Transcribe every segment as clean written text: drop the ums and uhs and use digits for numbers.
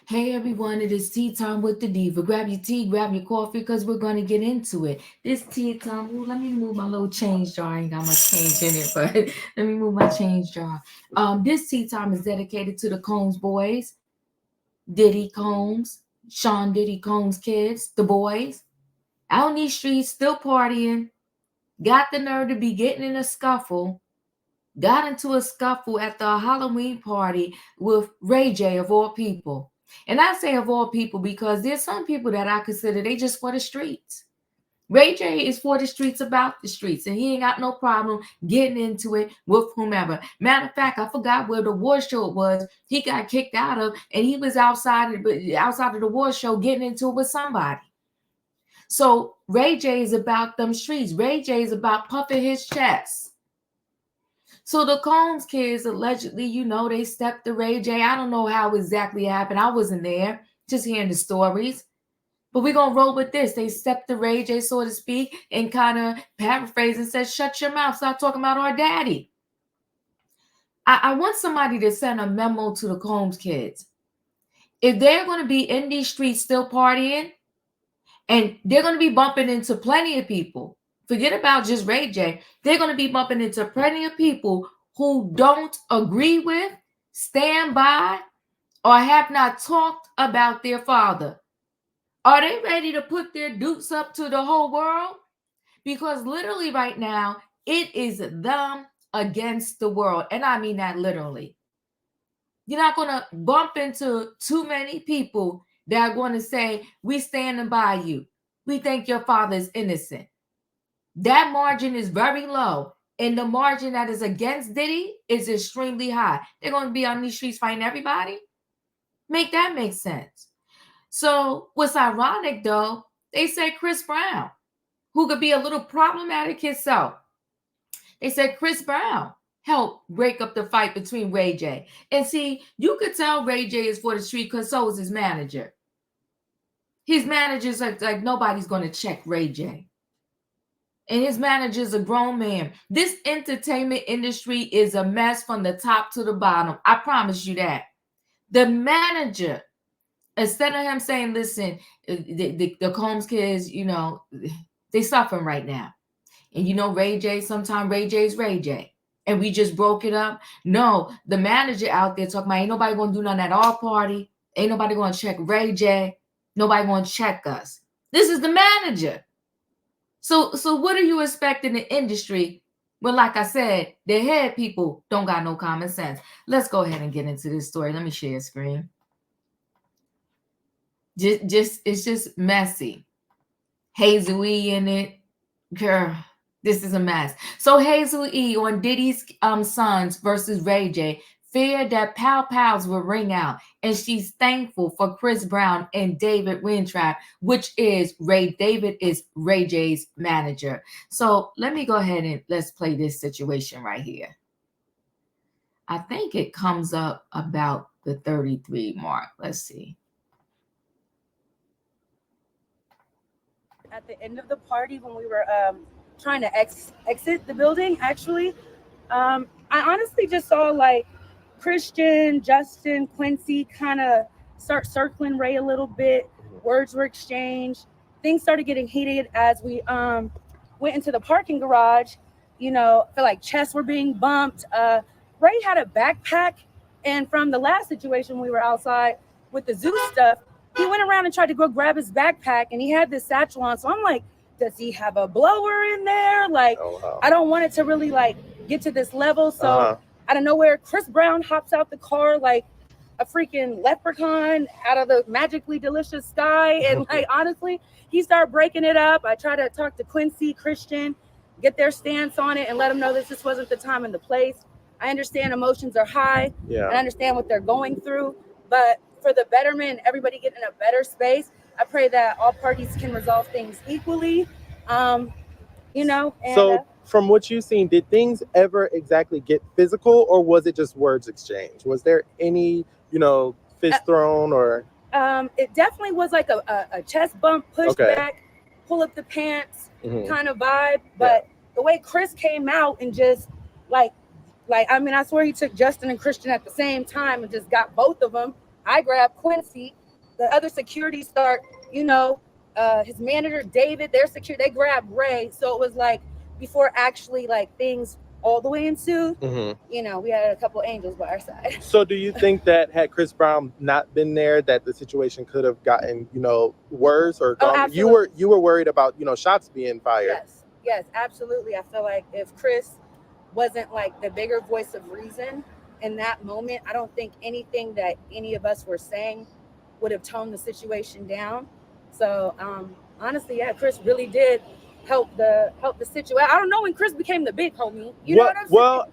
Hey everyone, it is tea time with the diva. Grab your tea, grab your coffee, because we're going to get into it. This tea time, ooh, let me move my little change jar. I ain't got much change in it, but let me move my change jar. This tea time is dedicated to the Combs boys, Diddy Combs, Sean Diddy Combs kids, the boys, out in these streets, still partying, got the nerve to be getting in a scuffle, got into a scuffle at the Halloween party with Ray J of all people. And I say of all people because there's some people that I consider they just for the streets. Ray J is for the streets, about the streets, and he ain't got no problem getting into it with whomever. Matter of fact, I forgot where the war show it was. He got kicked out of, and he was outside of the war show getting into it with somebody. So Ray J is about them streets. Ray J is about puffing his chest. So the Combs kids allegedly, they stepped to Ray J. I don't know how exactly it happened. I wasn't there, just hearing the stories. But we're going to roll with this. They stepped to Ray J, so to speak, and kind of paraphrase and said, shut your mouth, stop talking about our daddy. I want somebody to send a memo to the Combs kids. If they're going to be in these streets still partying, and they're going to be bumping into plenty of people, forget about just Ray J, they're going to be bumping into plenty of people who don't agree with, stand by, or have not talked about their father. Are they ready to put their dukes up to the whole world? Because literally right now, it is them against the world. And I mean that literally. You're not going to bump into too many people that are going to say, we standing by you. We think your father is innocent. That margin is very low. And the margin that is against Diddy is extremely high. They're going to be on these streets fighting everybody? Make that make sense. So what's ironic though, they say Chris Brown, who could be a little problematic himself. They said Chris Brown helped break up the fight between Ray J. And see, you could tell Ray J is for the street because so is his manager. His manager's like nobody's going to check Ray J. And his manager's a grown man. This entertainment industry is a mess from the top to the bottom. I promise you that. The manager, instead of him saying, listen, the Combs kids, they suffering right now. And Ray J, sometimes Ray J's Ray J. And we just broke it up. No, the manager out there talking about ain't nobody gonna do nothing at our party. Ain't nobody gonna check Ray J. Nobody gonna check us. This is the manager. So what are you expecting in the industry when, like I said, the head people don't got no common sense? Let's go ahead and get into this story. Let me share a screen. It's just messy. Hazel-E in it. Girl, this is a mess. So Hazel-E on Diddy's sons versus Ray J feared that pow pows will ring out, and she's thankful for Chris Brown and David Wintrap, which is David is Ray J's manager. So let me go ahead and let's play this situation right here. I think it comes up about the 33 mark. Let's see. At the end of the party when we were trying to exit the building, actually, I honestly just saw like Christian, Justin, Quincy kind of start circling Ray a little bit. Words were exchanged. Things started getting heated as we went into the parking garage. I feel like chests were being bumped. Ray had a backpack, and from the last situation we were outside with the zoo stuff, he went around and tried to go grab his backpack, and he had this satchel on. So I'm like, does he have a blower in there? Like, I don't want it to really like get to this level. So out of nowhere, Chris Brown hops out the car like a freaking leprechaun out of the magically delicious sky. And like, honestly, he started breaking it up. I tried to talk to Quincy, Christian, get their stance on it and let them know that this wasn't the time and the place. I understand emotions are high. Yeah. And I understand what they're going through, but for the betterment and everybody getting in a better space, I pray that all parties can resolve things equally. And, so from what you've seen, did things ever exactly get physical, or was it just words exchanged? Was there any, fist thrown or? It definitely was like a chest bump, push back, pull up the pants kind of vibe. But the way Chris came out and just I swear he took Justin and Christian at the same time and just got both of them. I grab Quincy. The other security start, you know, his manager David, their security, they grabbed Ray. So it was like before actually like things all the way ensued. You know, we had a couple angels by our side. So do you think that had Chris Brown not been there, that the situation could have gotten, you know, worse or gone? Absolutely. You were worried about, you know, shots being fired. Yes, absolutely. I feel like if Chris wasn't like the bigger voice of reason in that moment, I don't think anything that any of us were saying would have toned the situation down. So honestly, yeah, Chris really did help the situation. I don't know when Chris became the big homie. You know what I'm saying? Well,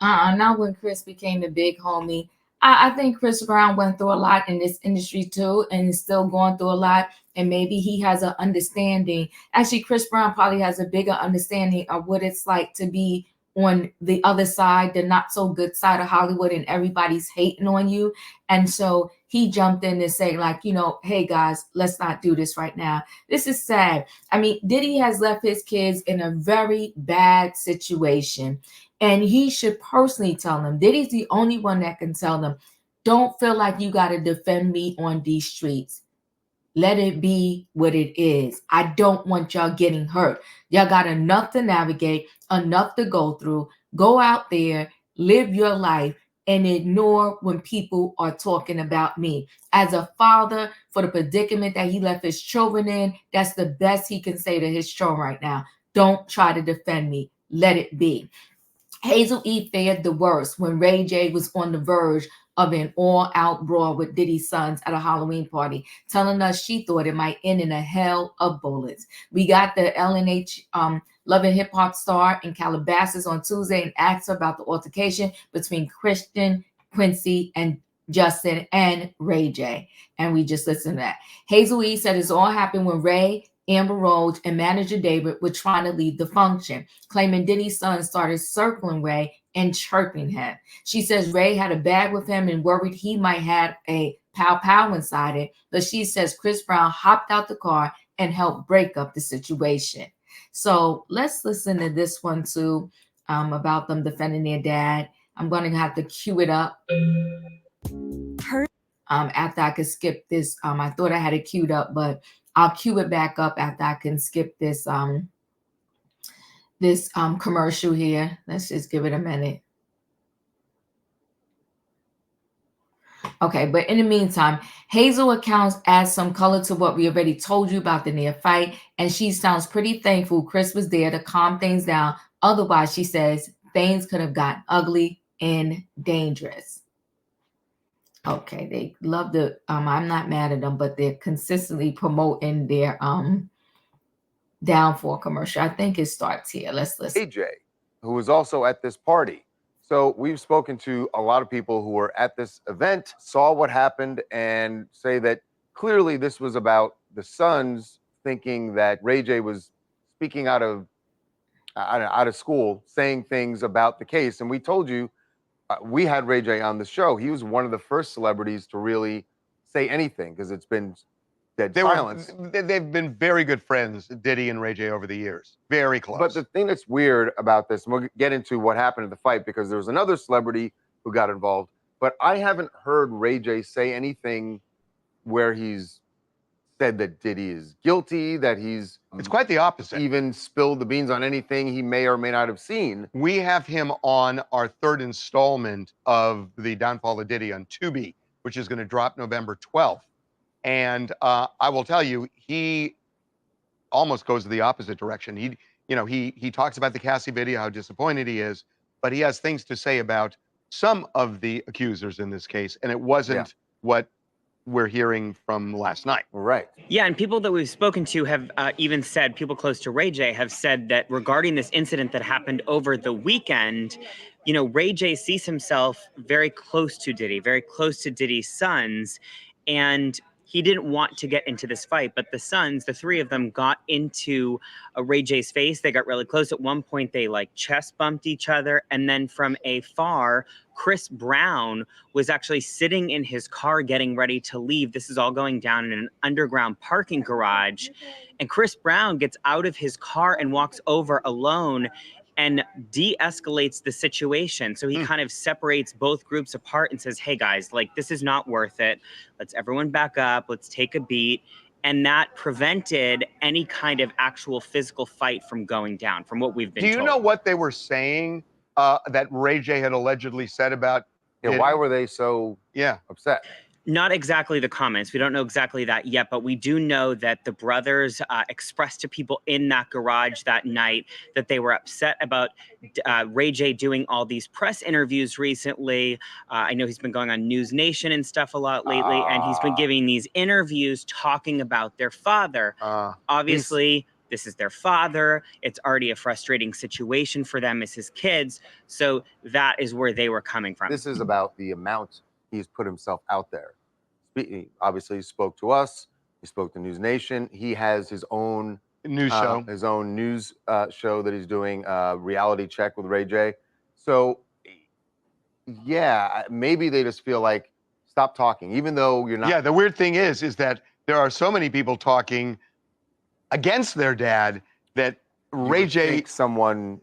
Not when Chris became the big homie. I think Chris Brown went through a lot in this industry too, and is still going through a lot. And maybe he has an understanding. Actually, Chris Brown probably has a bigger understanding of what it's like to be on the other side, the not so good side of Hollywood, and everybody's hating on you. And so he jumped in and say, like, you know, hey guys, let's not do this right now. This is sad. I mean, Diddy has left his kids in a very bad situation. And he should personally tell them. Diddy's the only one that can tell them, don't feel like you got to defend me on these streets. Let it be what it is. I don't want y'all getting hurt. Y'all got enough to navigate, enough to go through. Go out there, live your life, and ignore when people are talking about me. As a father, for the predicament that he left his children in, that's the best he can say to his children right now. Don't try to defend me. Let it be. Hazel-E fared the worst when Ray J was on the verge of an all-out brawl with Diddy's sons at a Halloween party, telling us she thought it might end in a hell of bullets. We got the LNH Love and Hip Hop star in Calabasas on Tuesday and asked her about the altercation between Christian, Quincy, and Justin and Ray J. And we just listened to that. Hazel-E said it's all happened when Ray, Amber Rose, and manager David were trying to lead the function, claiming Diddy's son started circling Ray and chirping him. She says Ray had a bag with him and worried he might have a pow inside it, but she says Chris Brown hopped out the car and helped break up the situation. So let's listen to this one too, about them defending their dad. I'm going to have to cue it up. After I could skip this, I thought I had it queued up, but I'll cue it back up after I can skip this commercial here. Let's just give it a minute. Okay, but in the meantime, Hazel accounts adds some color to what we already told you about the near fight, and she sounds pretty thankful Chris was there to calm things down. Otherwise, she says things could have gotten ugly and dangerous. Okay, they love the I'm not mad at them, but they're consistently promoting their downfall commercial. I think it starts here. Let's listen. AJ, who was also at this party. So we've spoken to a lot of people who were at this event, saw what happened, and say that clearly this was about the sons thinking that Ray J was speaking out of school, saying things about the case. And we told you, we had Ray J on the show. He was one of the first celebrities to really say anything because it's been dead silence. They've been very good friends, Diddy and Ray J, over the years. Very close. But the thing that's weird about this, and we'll get into what happened in the fight because there was another celebrity who got involved, but I haven't heard Ray J say anything where he's said that Diddy is guilty, that he's... It's quite the opposite. Even spilled the beans on anything he may or may not have seen. We have him on our third installment of the Downfall of Diddy on Tubi, which is going to drop November 12th. And I will tell you, he almost goes the opposite direction. He talks about the Cassie video, how disappointed he is, but he has things to say about some of the accusers in this case, and it wasn't what we're hearing from last night. Right. Yeah, and people that we've spoken to have even said, people close to Ray J have said that regarding this incident that happened over the weekend, you know, Ray J sees himself very close to Diddy, very close to Diddy's sons, and he didn't want to get into this fight, but the sons, the three of them, got into Ray J's face. They got really close. At one point, they like chest bumped each other. And then from afar, Chris Brown was actually sitting in his car getting ready to leave. This is all going down in an underground parking garage. And Chris Brown gets out of his car and walks over alone and de-escalates the situation. So he kind of separates both groups apart and says, hey guys, like, this is not worth it. Let's everyone back up. Let's take a beat. And that prevented any kind of actual physical fight from going down, from what we've been told. Do you know what they were saying that Ray J had allegedly said about Yeah, why were they so upset? Not exactly the comments. We don't know exactly that yet, but we do know that the brothers expressed to people in that garage that night that they were upset about Ray J doing all these press interviews recently. I know he's been going on News Nation and stuff a lot lately, and he's been giving these interviews talking about their father. Obviously, this is their father. It's already a frustrating situation for them as his kids. So that is where they were coming from. This is about the amount he's put himself out there. He obviously spoke to us. He spoke to News Nation. He has his own news show, show that he's doing, Reality Check with Ray J. So, yeah, maybe they just feel like, stop talking, even though you're not. Yeah, the weird thing is that there are so many people talking against their dad that Ray J. Someone.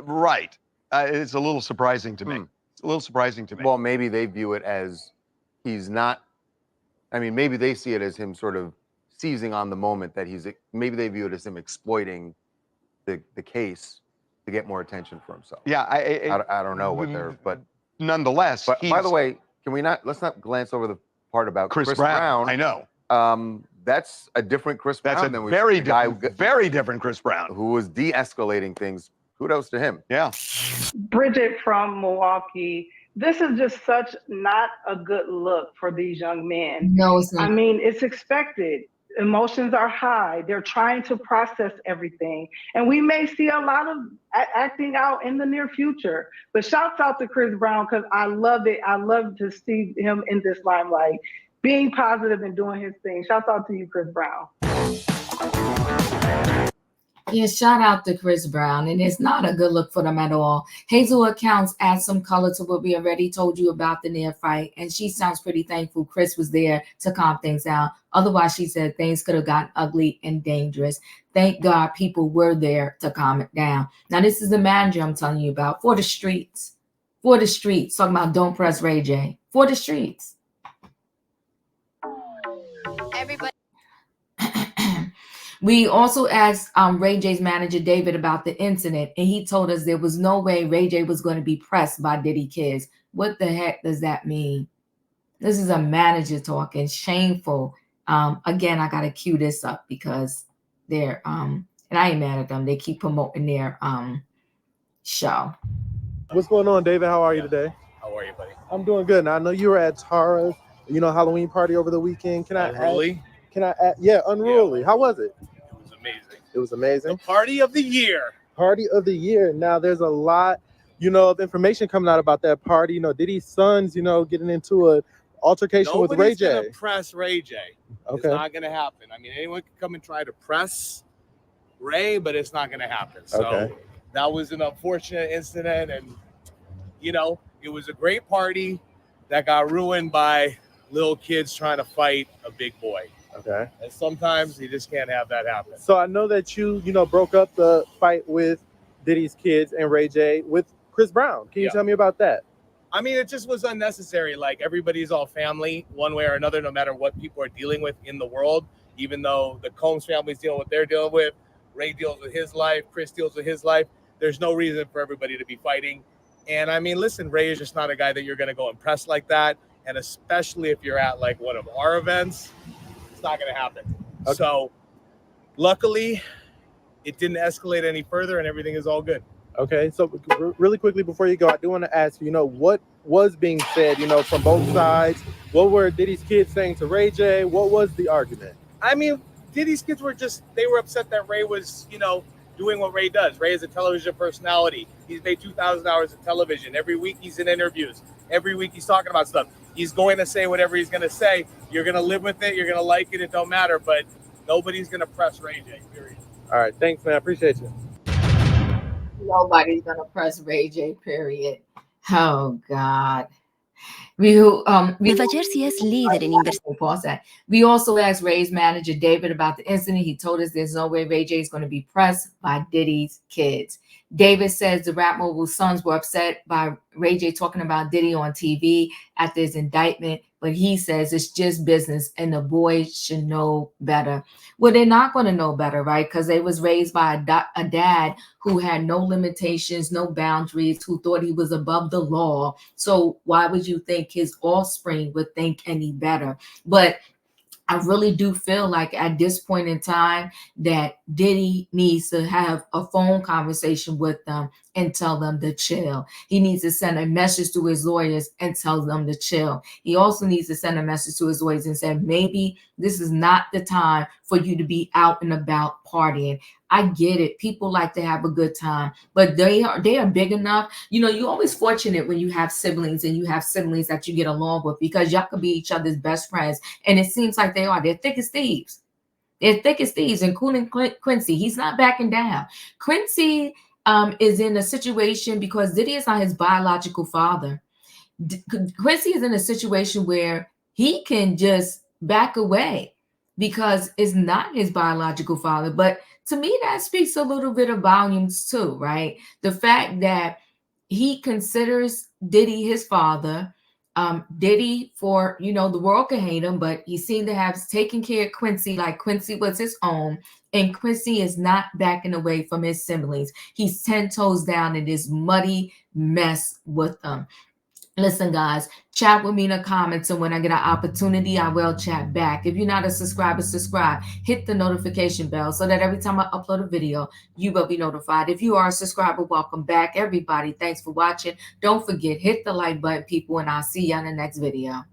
Right. It's a little surprising to me. It's a little surprising to me. Well, maybe they view it as he's not. I mean, maybe they see it as him sort of seizing on the moment that he's. Maybe they view it as him exploiting the case to get more attention for himself. Yeah, I don't know what they're, but nonetheless. But by the way, let's not glance over the part about Chris Brown. I know. That's a different Chris Brown. That's a very different Chris Brown, who was de-escalating things. Kudos to him. Yeah. Bridget from Milwaukee. This is just such not a good look for these young men. No, it's not. I mean, it's expected. Emotions are high. They're trying to process everything. And we may see a lot of acting out in the near future. But shouts out to Chris Brown, because I love it. I love to see him in this limelight, being positive and doing his thing. Shouts out to you, Chris Brown. Yeah, shout out to Chris Brown, and it's not a good look for them at all. Hazel accounts add some color to what we already told you about the near fight, and she sounds pretty thankful Chris was there to calm things down. Otherwise, she said things could have gotten ugly and dangerous. Thank God people were there to calm it down. Now, this is the manager I'm telling you about for the streets. For the streets, talking about don't press Ray J. For the streets. Everybody. We also asked Ray J's manager, David, about the incident, and he told us there was no way Ray J was going to be pressed by Diddy kids. What the heck does that mean? This is a manager talking. Shameful. Again, I got to cue this up because they're, and I ain't mad at them. They keep promoting their show. What's going on, David? How are you today? How are you, buddy? I'm doing good. Now, I know you were at Tara's, Halloween party over the weekend. Unruly? Yeah, Unruly. How was it? It was amazing. It was amazing. The party of the year. Party of the year. Now, there's a lot, of information coming out about that party. Diddy's sons, getting into an altercation with Ray J. Nobody's going to press Ray J. Okay. It's not going to happen. I mean, anyone can come and try to press Ray, but it's not going to happen. So that was an unfortunate incident. And, it was a great party that got ruined by little kids trying to fight a big boy. Okay. And sometimes you just can't have that happen. So I know that you, broke up the fight with Diddy's kids and Ray J with Chris Brown. Can you tell me about that? I mean, it just was unnecessary. Like, everybody's all family one way or another, no matter what people are dealing with in the world. Even though the Combs family's dealing with what they're dealing with, Ray deals with his life, Chris deals with his life. There's no reason for everybody to be fighting. And I mean, listen, Ray is just not a guy that you're going to go and press like that. And especially if you're at like one of our events, it's not going to happen. Okay. So luckily it didn't escalate any further and everything is all good. Okay. So really quickly before you go, I do want to ask you, what was being said, from both sides? What were Diddy's kids saying to Ray J? What was the argument? I mean, Diddy's kids they were upset that Ray was, doing what Ray does. Ray is a television personality. He's made 2,000 hours of television. Every week he's in interviews. Every week he's talking about stuff. He's going to say whatever he's going to say. You're going to live with it. You're going to like it. It don't matter. But nobody's going to press Ray J, period. All right. Thanks, man. I appreciate you. Nobody's going to press Ray J, period. Oh, God. We Facersi es líder en inversión. pause that. We also asked Ray's manager David about the incident. He told us there's no way Ray J is going to be pressed by Diddy's kids. David says the rap mogul's sons were upset by Ray J talking about Diddy on TV after his indictment, but he says it's just business and the boys should know better. Well, they're not going to know better, right? Because they was raised by a dad who had no limitations, no boundaries, who thought he was above the law. So why would you think his offspring would think any better? But I really do feel like at this point in time that Diddy needs to have a phone conversation with them and tell them to chill. He needs to send a message to his lawyers and tell them to chill. He also needs to send a message to his lawyers and say, maybe this is not the time for you to be out and about partying. I get it. People like to have a good time, but they are big enough. You know, you're always fortunate when you have siblings and you have siblings that you get along with, because y'all could be each other's best friends. And it seems like they are. They're thick as thieves. They're thick as thieves, including Quincy. He's not backing down. Quincy is in a situation because Diddy is not his biological father. Quincy is in a situation where he can just back away because it's not his biological father. But to me, that speaks a little bit of volumes too, right? The fact that he considers Diddy his father. Diddy, for, you know, the world can hate him, but he seemed to have taken care of Quincy like Quincy was his own. And Quincy is not backing away from his siblings. He's 10 toes down in this muddy mess with them. Listen, guys, chat with me in the comments, and when I get an opportunity, I will chat back. If you're not a subscriber, subscribe. Hit the notification bell so that every time I upload a video, you will be notified. If you are a subscriber, welcome back, everybody. Thanks for watching. Don't forget, hit the like button, people, and I'll see you on the next video.